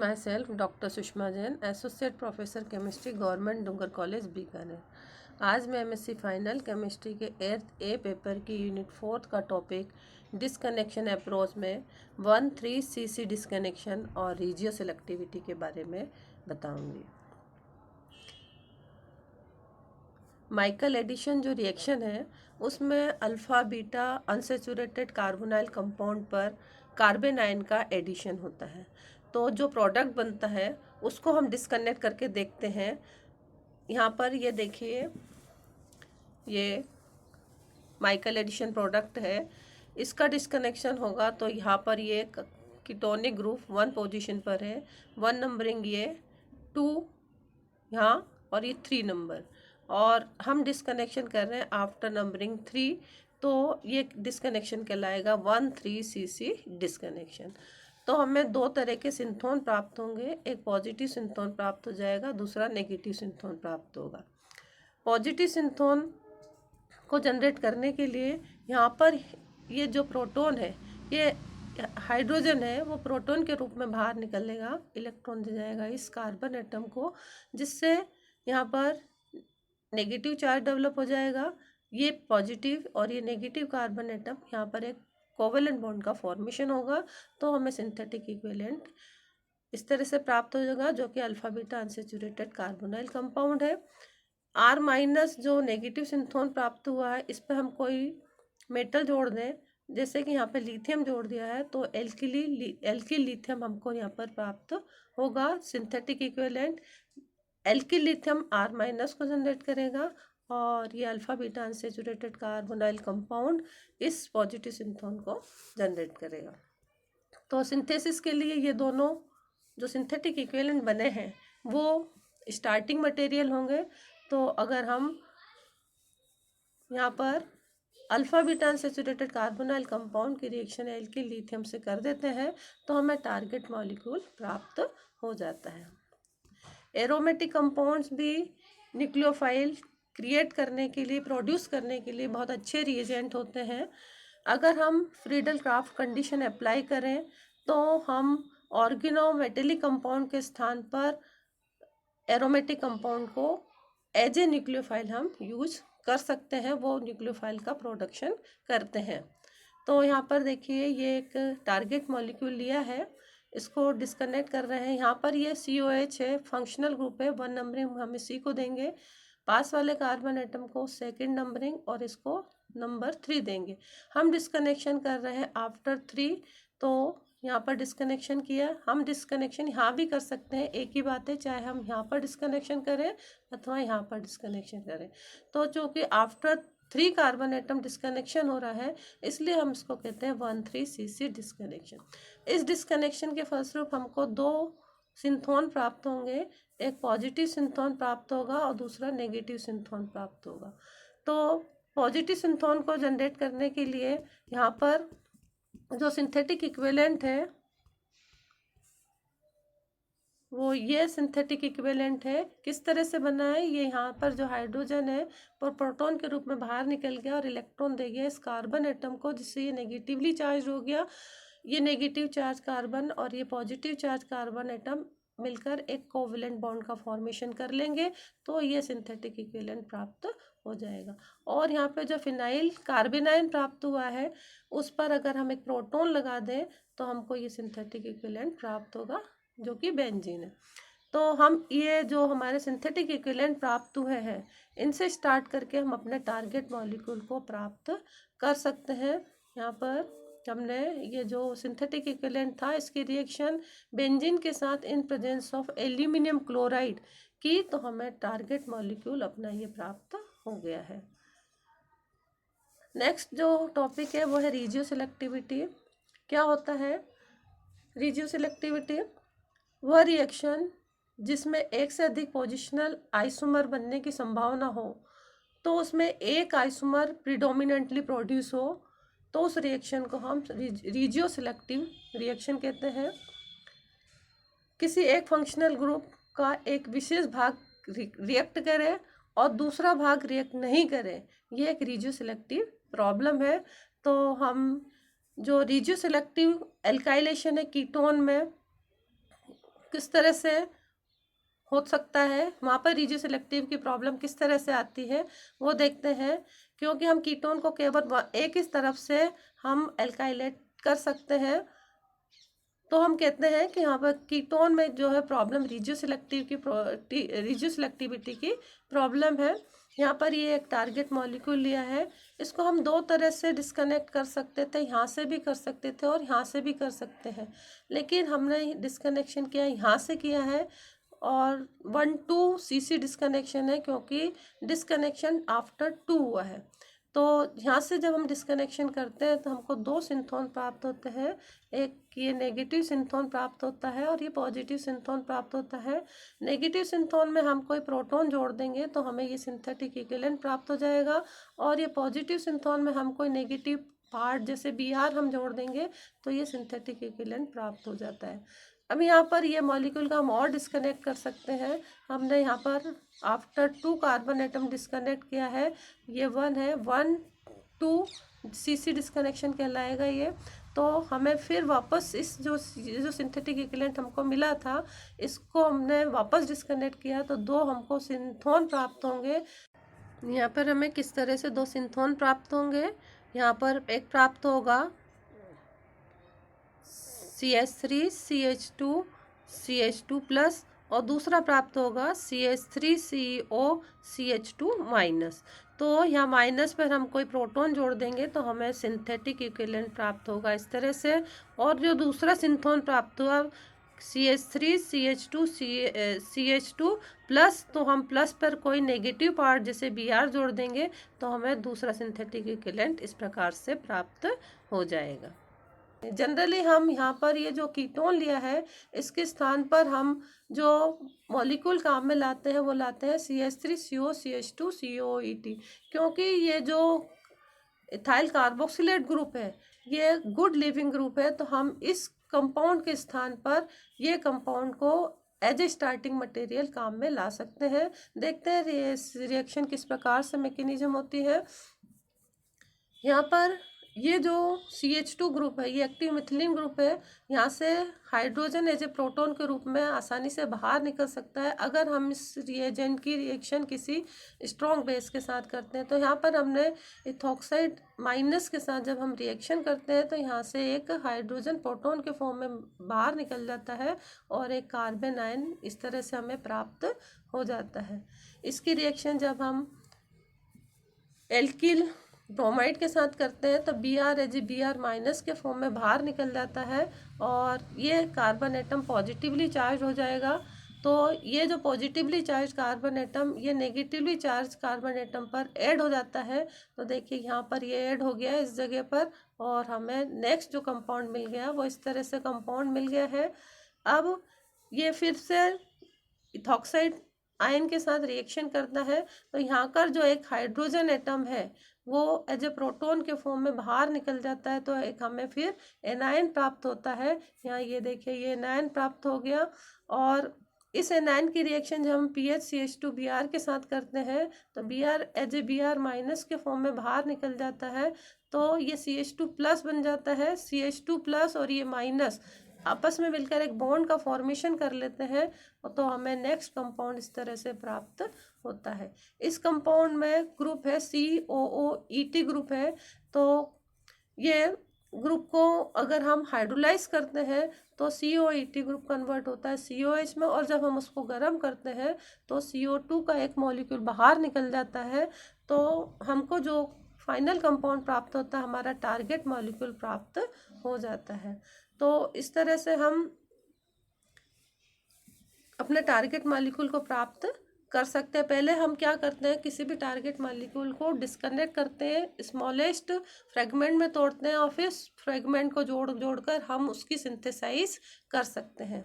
My self doctor Sushma Jain, associate professor chemistry, government Dungar college Bikaner. आज मैं MSc final chemistry के 8th ए paper की unit 4 का टॉपिक डिस्कनेक्शन अप्रोच में 1,3 cc डिस्कनेक्शन और रीजियो सेलेक्टिविटी के बारे में बताऊंगी। माइकल एडिशन जो रिएक्शन है उसमें alpha beta unsaturated carbonyl compound पर कार्बन आयन का एडिशन होता है। तो जो प्रोडक्ट बनता है उसको हम डिस्कनेक्ट करके देखते हैं। यहाँ पर ये देखिए, ये माइकल एडिशन प्रोडक्ट है, इसका डिस्कनेक्शन होगा तो यहाँ पर ये कीटोनिक ग्रुप 1 पोजीशन पर है, 1 नंबरिंग ये 2 यहाँ और ये 3 नंबर, और हम डिस्कनेक्शन कर रहे हैं आफ्टर नंबरिंग 3, तो ये डिस्कनेक्शन कहलाएगा 1,3 cc डिस्कनेक्शन। तो हमें दो तरह के सिंथोन प्राप्त होंगे, एक पॉजिटिव सिंथोन प्राप्त हो जाएगा, दूसरा नेगेटिव सिंथोन प्राप्त होगा। पॉजिटिव सिंथोन को जनरेट करने के लिए यहाँ पर ये जो प्रोटॉन है, ये हाइड्रोजन है, वो प्रोटॉन के रूप में बाहर निकलेगा, इलेक्ट्रॉन दे जाएगा इस कार्बन एटम को, जिससे यहाँ पर नेगेटिव चार्ज डेवलप हो जाएगा। ये पॉजिटिव और ये नेगेटिव कार्बन एटम यहाँ पर एक कोवेलेंट बॉन्ड का फॉर्मेशन होगा, तो हमें सिंथेटिक इक्विवेलेंट इस तरह से प्राप्त हो जाएगा, जो कि alpha beta unsaturated carbonyl compound है। R माइनस जो नेगेटिव सिंथोन प्राप्त हुआ है, इस पर हम कोई मेटल जोड़ दें, जैसे कि यहाँ पे लिथियम जोड़ दिया है, तो एल्किल लिथियम हमको यहाँ पर प्राप्त होगा। Synthetic equivalent alkyl lithium R minus को जनरेट करेगा, और ये alpha beta unsaturated carbonyl compound इस पॉजिटिव सिंथोन को जनरेट करेगा। तो सिंथेसिस के लिए ये दोनों जो सिंथेटिक इक्विवेलेंट बने हैं वो स्टार्टिंग मटेरियल होंगे। तो अगर हम यहाँ पर alpha beta unsaturated carbonyl compound की रिएक्शन एल्किल लिथियम से कर देते हैं, तो हमें टारगेट मॉलिक्यूल प्राप्त हो जाता है। एरोमेटिक कंपाउंड्स भी न्यूक्लियोफाइल क्रिएट करने के लिए, प्रोड्यूस करने के लिए बहुत अच्छे रिएजेंट होते हैं। अगर हम फ्रीडल क्राफ्ट कंडीशन अप्लाई करें तो हम ऑर्गेनो मेटेलिक कंपाउंड के स्थान पर एरोमेटिक कंपाउंड को एज ए न्यूक्लियोफाइल हम यूज कर सकते हैं, वो न्यूक्लियोफाइल का प्रोडक्शन करते हैं। तो यहाँ पर देखिए, ये एक टारगेट मॉलिक्यूल लिया है, इसको डिस्कनेक्ट कर रहे हैं। यहाँ पर ये COH है, फंक्शनल ग्रुप है, 1 नंबरिंग हम इसी को देंगे, पास वाले कार्बन एटम को 2nd नंबरिंग और इसको नंबर 3 देंगे। हम डिस्कनेक्शन कर रहे हैं आफ्टर 3, तो यहाँ पर डिस्कनेक्शन किया। हम डिस्कनेक्शन यहाँ भी कर सकते हैं, एक ही बात है, चाहे हम यहाँ पर डिस्कनेक्शन करें अथवा यहाँ पर डिस्कनेक्शन करें। तो चूँकि आफ्टर 3 कार्बन एटम डिस्कनेक्शन हो रहा है, इसलिए हम इसको कहते हैं 1,3 cc डिस्कनेक्शन। इस डिस्कनेक्शन के फलस्वरूप हमको 2 सिंथोन प्राप्त होंगे, एक पॉजिटिव सिंथोन प्राप्त होगा और दूसरा नेगेटिव सिंथोन प्राप्त होगा। तो पॉजिटिव सिंथोन को जनरेट करने के लिए यहाँ पर जो सिंथेटिक इक्विवेलेंट है वो ये सिंथेटिक इक्विवेलेंट है। किस तरह से बना है, ये यहाँ पर जो हाइड्रोजन है वो प्रोटॉन के रूप में बाहर निकल गया और इलेक्ट्रॉन दे गया इस कार्बन एटम को, जिससे ये नेगेटिवली चार्ज हो गया। ये नेगेटिव चार्ज कार्बन और ये पॉजिटिव चार्ज कार्बन एटम मिलकर एक कोवेलेंट बॉन्ड का फॉर्मेशन कर लेंगे, तो ये सिंथेटिक इक्विवेलेंट प्राप्त हो जाएगा। और यहाँ पे जो फिनाइल कार्बेनाइन प्राप्त हुआ है, उस पर अगर हम एक प्रोटॉन लगा दें तो हमको ये सिंथेटिक इक्विवेलेंट प्राप्त होगा, जो कि बेंजीन है। तो हम ये जो हमारे सिंथेटिक इक्विवेलेंट प्राप्त हुए हैं, इनसे स्टार्ट करके हम अपने टारगेट मॉलिक्यूल को प्राप्त कर सकते हैं। यहाँ पर हमने ये जो सिंथेटिक इक्विवेलेंट था, इसकी रिएक्शन बेंजीन के साथ in presence of aluminium chloride की, तो हमें टारगेट मॉलिक्यूल अपना ये प्राप्त हो गया है। नेक्स्ट जो टॉपिक है वो है रीजियो सिलेक्टिविटी। क्या होता है रीजियो सिलेक्टिविटी? वह रिएक्शन जिसमें एक से अधिक पोजिशनल आइसोमर बनने की संभावना हो, तो उसमें एक आइसोमर प्रिडोमिनेंटली प्रोड्यूस हो, तो उस रिएक्शन को हम रीजियो सिलेक्टिव रिएक्शन कहते हैं। किसी एक फंक्शनल ग्रुप का एक विशेष भाग रिएक्ट करे और दूसरा भाग रिएक्ट नहीं करे, ये एक रीजियो सिलेक्टिव प्रॉब्लम है। तो हम जो रीजियो सिलेक्टिव एल्काइलेशन है कीटोन में, किस तरह से हो सकता है, वहाँ पर रिजियोसेलेक्टिव की प्रॉब्लम किस तरह से आती है वो देखते हैं। क्योंकि हम कीटोन को केवल एक इस तरफ से हम एल्काइलेट कर सकते हैं, तो हम कहते हैं कि यहाँ पर कीटोन में जो है प्रॉब्लम रिजियोसेलेक्टिविटी की प्रॉब्लम है। यहाँ पर ये एक टारगेट मॉलिक्यूल लिया है, इसको हम दो तरह से डिस्कनेक्ट कर सकते थे, यहाँ से भी कर सकते थे और यहाँ से भी कर सकते हैं, लेकिन हमने डिस्कनेक्शन किया यहाँ से किया है। और 1,2 cc डिस्कनेक्शन है, क्योंकि डिस्कनेक्शन आफ्टर 2 हुआ है। तो यहाँ से जब हम डिस्कनेक्शन करते हैं तो हमको दो सिंथोन प्राप्त होते हैं, एक ये नेगेटिव सिंथोन प्राप्त होता है और ये पॉजिटिव सिंथोन प्राप्त होता है। नेगेटिव सिंथोन में हम कोई प्रोटॉन जोड़ देंगे तो हमें ये सिंथेटिक इक्विवेलेंट प्राप्त हो जाएगा, और ये पॉजिटिव सिंथोन में हम कोई नेगेटिव पार्ट जैसे Br हम जोड़ देंगे तो ये सिंथेटिक इक्विवेलेंट प्राप्त हो जाता है। अब यहाँ पर ये मॉलिक्यूल का हम और डिस्कनेक्ट कर सकते हैं। हमने यहाँ पर आफ्टर 2 कार्बन एटम डिस्कनेक्ट किया है, ये 1 है, 1,2 cc डिस्कनेक्शन कहलाएगा ये। तो हमें फिर वापस इस जो सिंथेटिक इक्विवेलेंट हमको मिला था, इसको हमने वापस डिस्कनेक्ट किया तो दो हमको सिंथोन प्राप्त होंगे। यहाँ पर हमें किस तरह से दो सिंथोन प्राप्त होंगे, यहाँ पर एक प्राप्त होगा CH3 CH2 CH2 प्लस, और दूसरा प्राप्त होगा CH3 CO CH2 माइनस। तो यहाँ माइनस पर हम कोई प्रोटॉन जोड़ देंगे तो हमें सिंथेटिक इक्विवेलेंट प्राप्त होगा इस तरह से। और जो दूसरा सिंथोन प्राप्त हुआ CH3 CH2 CH2 प्लस, तो हम प्लस पर कोई नेगेटिव पार्ट जैसे Br जोड़ देंगे तो हमें दूसरा सिंथेटिक इक्विवेलेंट इस प्रकार से प्राप्त हो जाएगा। जनरली हम यहाँ पर ये जो कीटोन लिया है, इसके स्थान पर हम जो मॉलिक्यूल काम में लाते हैं वो लाते हैं CH3CO CH2 COET, क्योंकि ये जो इथाइल कार्बोक्सिलेट ग्रुप है ये गुड लिविंग ग्रुप है, तो हम इस कंपाउंड के स्थान पर ये कंपाउंड को एज ए स्टार्टिंग मटेरियल काम में ला सकते हैं। देखते हैं रिएक्शन किस प्रकार से मैकेनिज्म होती है। यहाँ पर ये जो CH2 ग्रुप है ये एक्टिव मिथिलीन ग्रुप है, यहाँ से हाइड्रोजन एज ए प्रोटॉन के रूप में आसानी से बाहर निकल सकता है अगर हम इस रिएजेंट की रिएक्शन किसी स्ट्रॉन्ग बेस के साथ करते हैं। तो यहाँ पर हमने इथॉक्साइड माइनस के साथ जब हम रिएक्शन करते हैं तो यहाँ से एक हाइड्रोजन प्रोटॉन के फॉर्म में बाहर निकल जाता है और एक कार्बन आयन इस तरह से हमें प्राप्त हो जाता है। इसकी रिएक्शन जब हम एल्किल ब्रोमाइड के साथ करते हैं तो Br माइनस के फॉर्म में बाहर निकल जाता है और ये कार्बन एटम पॉजिटिवली चार्ज हो जाएगा। तो ये जो पॉजिटिवली चार्ज कार्बन एटम ये नेगेटिवली चार्ज कार्बन एटम पर ऐड हो जाता है। तो देखिए यहाँ पर ये ऐड हो गया है इस जगह पर, और हमें नेक्स्ट जो कंपाउंड मिल गया वो इस तरह से कंपाउंड मिल गया है। अब ये फिर से इथॉक्साइड आयन के साथ रिएक्शन करता है, तो यहाँ का जो एक हाइड्रोजन एटम है वो एज ए प्रोटॉन के फॉर्म में बाहर निकल जाता है, तो एक हमें फिर एनायन प्राप्त होता है। यहाँ ये देखिए ये एनायन प्राप्त हो गया, और इस एनायन की रिएक्शन जब हम PHCH2Br के साथ करते हैं तो Br as a Br minus के फॉर्म में बाहर निकल जाता है, तो ये CH2 प्लस बन जाता है। CH2 प्लस और ये माइनस आपस में मिलकर एक बॉन्ड का फॉर्मेशन कर लेते हैं, तो हमें नेक्स्ट कंपाउंड इस तरह से प्राप्त होता है। इस कंपाउंड में ग्रुप है COOET ग्रुप है। तो ये ग्रुप को अगर हम हाइड्रोलाइज करते हैं तो COET ग्रुप कन्वर्ट होता है COH में, और जब हम उसको गर्म करते हैं तो CO2 का एक मॉलिक्यूल बाहर निकल जाता है। तो हमको जो फाइनल कंपाउंड प्राप्त होता है हमारा टारगेट मॉलिक्यूल प्राप्त हो जाता है। तो इस तरह से हम अपने टारगेट मॉलिक्यूल को प्राप्त कर सकते हैं। पहले हम क्या करते हैं, किसी भी टारगेट मॉलिक्यूल को डिस्कनेक्ट करते हैं, स्मॉलेस्ट फ्रेगमेंट में तोड़ते हैं और फिर फ्रेगमेंट को जोड़कर हम उसकी सिंथेसाइज कर सकते हैं।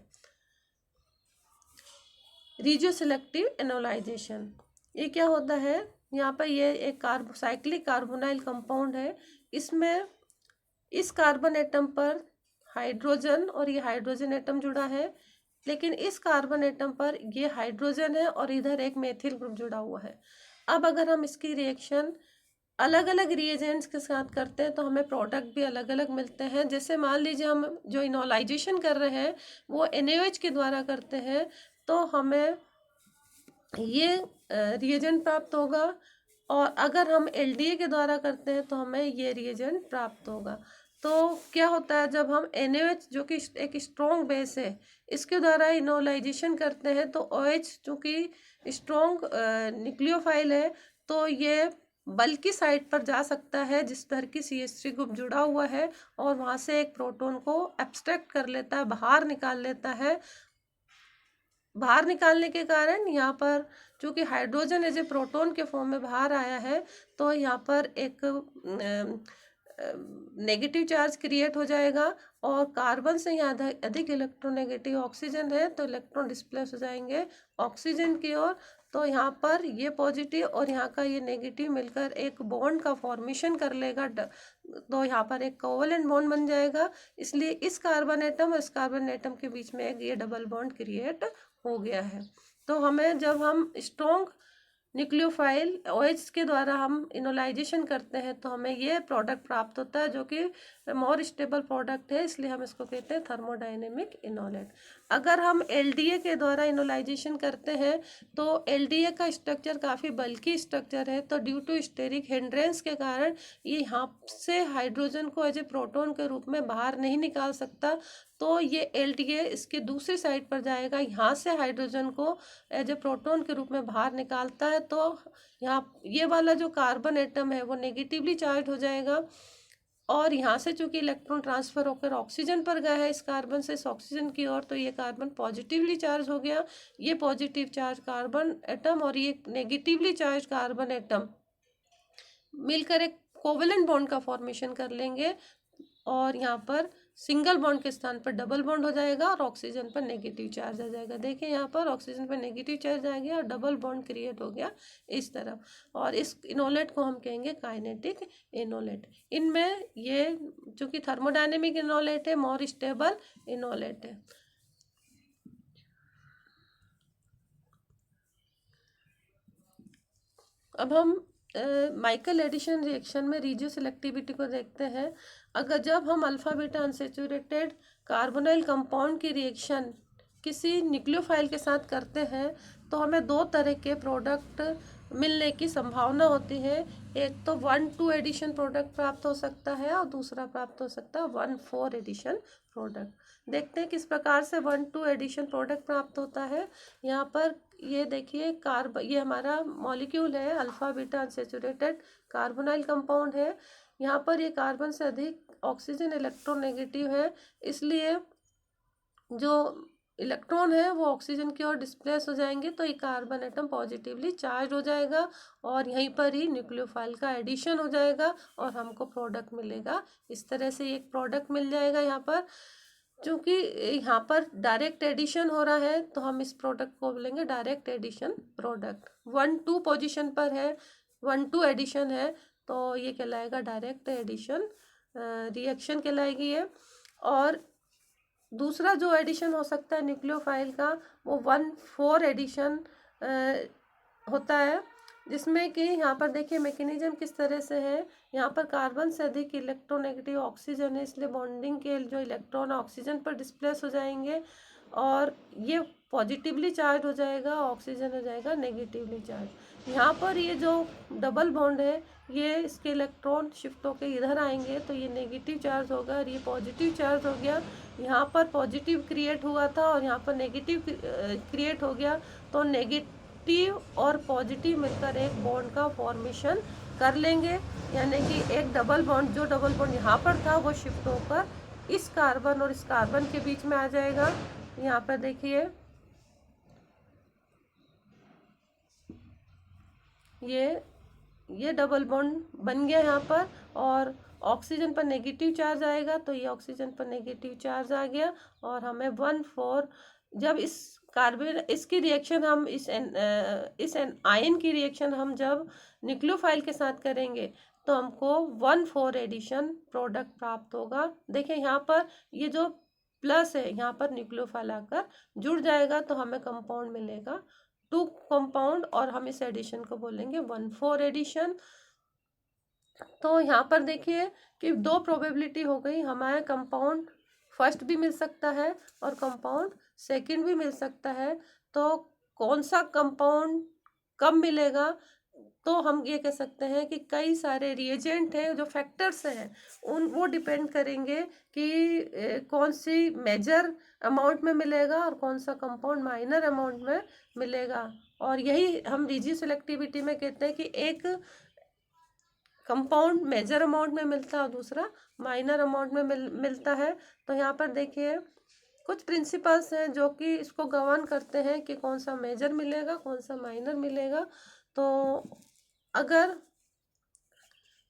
रिजियोसेलेक्टिव एनोलाइजेशन, ये क्या होता है, यहाँ पर ये एक साइक्लिक कार्बोनाइल कंपाउंड है। इसमें इस कार्बन एटम पर हाइड्रोजन और ये हाइड्रोजन एटम जुड़ा है, लेकिन इस कार्बन एटम पर ये हाइड्रोजन है और इधर एक मेथिल ग्रुप जुड़ा हुआ है। अब अगर हम इसकी रिएक्शन अलग अलग रिएजेंट्स के साथ करते हैं तो हमें प्रोडक्ट भी अलग अलग मिलते हैं। जैसे मान लीजिए हम जो इनोलाइजेशन कर रहे हैं वो NaOH के द्वारा करते हैं, तो हमें ये रिएजेंट प्राप्त होगा, और अगर हम LDA के द्वारा करते हैं तो हमें ये रिएजेंट प्राप्त होगा। तो क्या होता है, जब हम NaOH जो कि एक स्ट्रॉन्ग बेस है, इसके द्वारा इनोलाइजेशन करते हैं तो OH चूँकि स्ट्रॉन्ग न्यूक्लियोफाइल है, तो ये बल की साइड पर जा सकता है जिस पर कि CH3 ग्रुप जुड़ा हुआ है, और वहाँ से एक प्रोटॉन को एब्स्ट्रैक्ट कर लेता है, बाहर निकाल लेता है। बाहर निकालने के कारण यहाँ पर चूँकि हाइड्रोजन एज ए प्रोटॉन के फॉर्म में बाहर आया है, तो यहाँ पर एक नेगेटिव चार्ज क्रिएट हो जाएगा, और कार्बन से यहाँ अधिक इलेक्ट्रोनेगेटिव ऑक्सीजन है तो इलेक्ट्रॉन डिस्प्लेस हो जाएंगे ऑक्सीजन की ओर। तो यहाँ पर ये पॉजिटिव और यहाँ का ये नेगेटिव मिलकर एक बॉन्ड का फॉर्मेशन कर लेगा, तो यहाँ पर एक कोवलेंट बॉन्ड बन जाएगा। इसलिए इस कार्बन एटम और इस कार्बन एटम के बीच में एक ये डबल बॉन्ड क्रिएट हो गया है। तो हमें जब हम स्ट्रॉन्ग न्यूक्लियोफाइल OH के द्वारा हम इनोलाइजेशन करते हैं तो हमें ये प्रोडक्ट प्राप्त होता है, जो कि मोर स्टेबल प्रोडक्ट है, इसलिए हम इसको कहते हैं थर्मोडायनेमिक इनोलेट। अगर हम LDA के द्वारा इनोलाइजेशन करते हैं तो LDA का स्ट्रक्चर काफ़ी बल्की स्ट्रक्चर है, तो ड्यू टू स्टेरिक हिंड्रेंस के कारण ये यहाँ से हाइड्रोजन को एज ए प्रोटॉन के रूप में बाहर नहीं निकाल सकता। तो ये LDA इसके दूसरी साइड पर जाएगा, यहाँ से हाइड्रोजन को एज ए प्रोटॉन के रूप में बाहर निकालता है। तो यहाँ ये वाला जो कार्बन एटम है वो नेगेटिवली चार्ज हो जाएगा, और यहाँ से चूंकि इलेक्ट्रॉन ट्रांसफर होकर ऑक्सीजन पर गया है इस कार्बन से इस ऑक्सीजन की ओर, तो ये कार्बन पॉजिटिवली चार्ज हो गया। ये पॉजिटिव चार्ज कार्बन एटम और ये नेगेटिवली चार्ज कार्बन एटम मिलकर एक कोवेलेंट बॉन्ड का फॉर्मेशन कर लेंगे, और यहाँ पर सिंगल बॉन्ड के स्थान पर डबल बॉन्ड हो जाएगा और ऑक्सीजन पर नेगेटिव चार्ज आ जाएगा। देखिए यहाँ पर ऑक्सीजन पर नेगेटिव चार्ज आ गया और डबल बॉन्ड क्रिएट हो गया इस तरफ, और इस इनोलेट को हम कहेंगे काइनेटिक इनोलेट। इनमें ये चूँकि थर्मोडायनेमिक इनोलेट है, मोर स्टेबल इनोलेट है। अब हम माइकल एडिशन रिएक्शन में रिजियो सिलेक्टिविटी को देखते हैं। अगर जब हम alpha beta unsaturated carbonyl compound की रिएक्शन किसी न्यूक्लियोफाइल के साथ करते हैं तो हमें दो तरह के प्रोडक्ट मिलने की संभावना होती है। एक तो 1,2 एडिशन प्रोडक्ट प्राप्त हो सकता है और दूसरा प्राप्त हो सकता है 1,4 एडिशन प्रोडक्ट। देखते हैं किस प्रकार से 1,2 एडिशन प्रोडक्ट प्राप्त होता है। यहाँ पर ये देखिए ये हमारा मॉलिक्यूल है, alpha beta unsaturated carbonyl compound है। यहाँ पर ये कार्बन से अधिक ऑक्सीजन इलेक्ट्रोनेगेटिव है, इसलिए जो इलेक्ट्रॉन है वो ऑक्सीजन की ओर डिस्प्लेस हो जाएंगे, तो ये कार्बन एटम पॉजिटिवली चार्ज हो जाएगा और यहीं पर ही न्यूक्लियोफाइल का एडिशन हो जाएगा और हमको प्रोडक्ट मिलेगा। इस तरह से एक प्रोडक्ट मिल जाएगा। यहाँ पर क्योंकि यहाँ पर डायरेक्ट एडिशन हो रहा है तो हम इस प्रोडक्ट को बोलेंगे डायरेक्ट एडिशन प्रोडक्ट। 1,2 पोजीशन पर है, 1,2 एडिशन है, तो ये कहलाएगा डायरेक्ट एडिशन रिएक्शन कहलाएगी ये। और दूसरा जो एडिशन हो सकता है न्यूक्लियोफाइल का वो 1,4 एडिशन होता है, जिसमें कि यहाँ पर देखिए मैकेनिज्म किस तरह से है। यहाँ पर कार्बन से अधिक इलेक्ट्रोनेगेटिव ऑक्सीजन है, इसलिए बॉन्डिंग के जो इलेक्ट्रॉन ऑक्सीजन पर डिस्प्लेस हो जाएंगे और ये पॉजिटिवली चार्ज हो जाएगा, ऑक्सीजन हो जाएगा नेगेटिवली चार्ज। यहाँ पर ये जो डबल बॉन्ड है ये इसके इलेक्ट्रॉन शिफ्ट होकर इधर आएंगे तो ये नेगेटिव चार्ज होगा और ये पॉजिटिव चार्ज हो गया। यहाँ पर पॉजिटिव क्रिएट हुआ था और यहाँ पर नेगेटिव क्रिएट हो गया, तो नेगेटिव और पॉजिटिव मिलकर एक बॉन्ड का फॉर्मेशन कर लेंगे, यानी कि एक डबल बॉन्ड, जो डबल बॉन्ड यहाँ पर था वो शिफ्ट होकर इस कार्बन और इस कार्बन के बीच में आ जाएगा। यहाँ पर देखिए ये डबल बॉन्ड बन गया यहाँ पर, और ऑक्सीजन पर नेगेटिव चार्ज आएगा तो ये ऑक्सीजन पर नेगेटिव चार्ज आ गया और हमें 1,4। जब इस कार्बन इसकी रिएक्शन हम इस आयन की रिएक्शन हम जब न्यूक्लियोफाइल के साथ करेंगे तो हमको 1,4 एडिशन प्रोडक्ट प्राप्त होगा। देखिए यहाँ पर ये जो प्लस है यहाँ पर न्यूक्लियोफाइल आकर जुड़ जाएगा तो हमें कंपाउंड मिलेगा 2 कंपाउंड, और हम इस एडिशन को बोलेंगे 1,4 एडिशन। तो यहाँ पर देखिए कि दो प्रोबेबिलिटी हो गई, हमारे कंपाउंड फर्स्ट भी मिल सकता है और कंपाउंड सेकंड भी मिल सकता है। तो कौन सा कंपाउंड कब मिलेगा, तो हम ये कह सकते हैं कि कई सारे रिएजेंट हैं, जो फैक्टर्स हैं उन वो डिपेंड करेंगे कि कौन सी मेजर अमाउंट में मिलेगा और कौन सा कंपाउंड माइनर अमाउंट में मिलेगा। और यही हम रिजी सेलेक्टिविटी में कहते हैं कि एक कंपाउंड मेजर अमाउंट में मिलता है और दूसरा माइनर अमाउंट में मिलता है। तो यहाँ पर देखिए कुछ प्रिंसिपल्स हैं जो कि इसको गवर्न करते हैं कि कौन सा मेजर मिलेगा कौन सा माइनर मिलेगा। तो अगर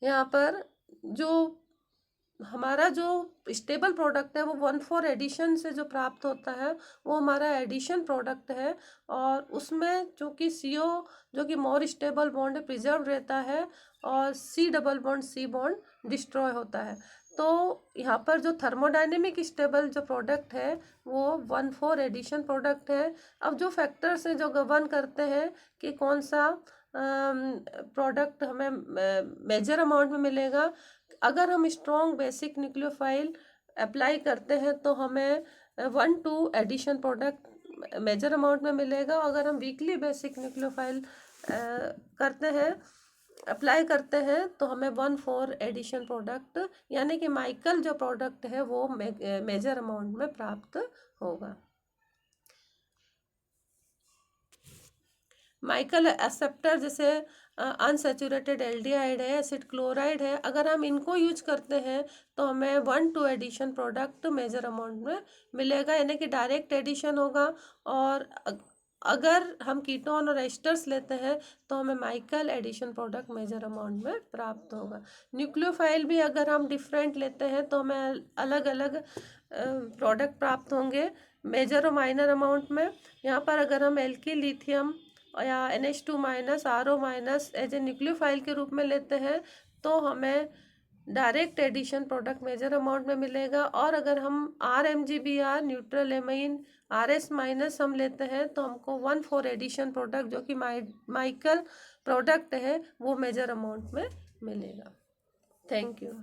यहाँ पर जो हमारा जो स्टेबल प्रोडक्ट है वो 1,4 एडिशन से जो प्राप्त होता है वो हमारा एडिशन प्रोडक्ट है, और उसमें चूँकि CO जो कि मोर स्टेबल बॉन्ड प्रिजर्व रहता है और C double bond C bond destroy होता है। तो यहाँ पर जो थर्मोडाइनेमिक स्टेबल जो प्रोडक्ट है वो 1,4 एडिशन प्रोडक्ट है। अब जो फैक्टर्स हैं जो गवर्न करते हैं कि कौन सा प्रोडक्ट हमें मेजर अमाउंट में मिलेगा, अगर हम स्ट्रॉन्ग बेसिक न्यूक्लियोफाइल अप्लाई करते हैं तो हमें 1,2 एडिशन प्रोडक्ट मेजर अमाउंट में मिलेगा। अगर हम वीकली बेसिक न्यूक्लियोफाइल करते हैं अप्लाई करते हैं तो हमें 1,4 एडिशन प्रोडक्ट यानी कि माइकल जो प्रोडक्ट है वो मेजर अमाउंट में प्राप्त होगा। माइकल एक्सेप्टर जैसे अनसेचुरेटेड एल्डिहाइड है, एसिड क्लोराइड है, अगर हम इनको यूज करते हैं तो हमें 1,2 एडिशन प्रोडक्ट मेजर अमाउंट में मिलेगा, यानी कि डायरेक्ट एडिशन होगा। और अगर हम कीटोन और एस्टर्स लेते हैं तो हमें Michael addition product major amount में प्राप्त होगा। न्यूक्लियोफाइल भी अगर हम डिफरेंट लेते हैं तो हमें अलग अलग प्रोडक्ट प्राप्त होंगे मेजर और माइनर अमाउंट में। यहाँ पर अगर हम एल्किल लिथियम या NH2 minus RO minus as a nucleophile के रूप में लेते हैं तो हमें direct addition product major amount में मिलेगा। और अगर हम RMGBr neutral amine RS minus हम लेते हैं तो हमको 1,4 एडिशन प्रोडक्ट जो कि माइकल प्रोडक्ट है वो मेजर अमाउंट में मिलेगा। Thank you.